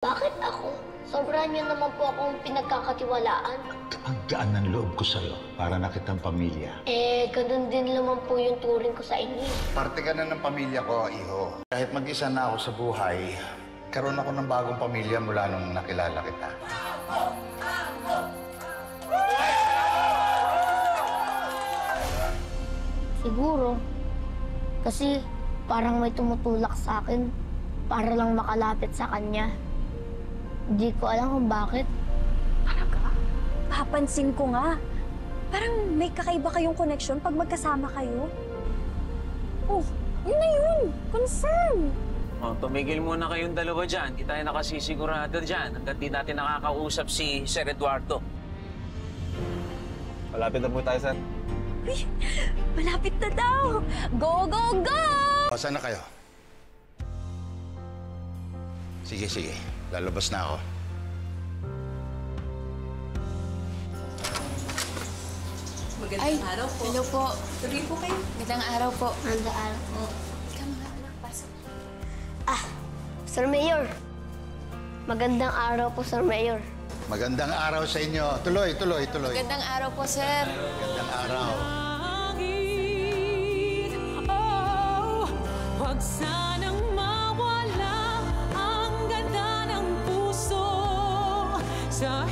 Bakit ako? Sobrang niyo naman po akong pinagkakatiwalaan. Ang gaan ng loob ko sa'yo para na kitang pamilya. Ganun din naman po yung turing ko sa inyo. Parte ka na ng pamilya ko, iho. Kahit mag-isa na ako sa buhay, karoon ako ng bagong pamilya mula nung nakilala kita. Siguro. Kasi parang may tumutulak sa akin para lang makalapit sa kanya. Hindi ko alam kung bakit. Talaga? Papansin ko nga. Parang may kakaiba kayong connection pag magkasama kayo. Oh, yun na yun. Confirm. Oh, tumigil muna kayong dalawa dyan. Di tayo nakasisigurado dyan hanggat di natin nakakausap si Sir Eduardo. Malapit na po tayo, sir. Uy, malapit na daw. Go, go, go! O, saan na kayo? Sige, sige. Lalabas na ako. Magandang araw po. Hello po. Tuloy po kayo. Magandang araw po. Magandang araw po. Ikaw mga anak, pasok. Sir Mayor. Magandang araw po, Sir Mayor. Magandang araw sa inyo. Tuloy, tuloy, tuloy. Magandang araw po, sir. Magandang araw. Huwag sanang mawala ang ganda ng puso sa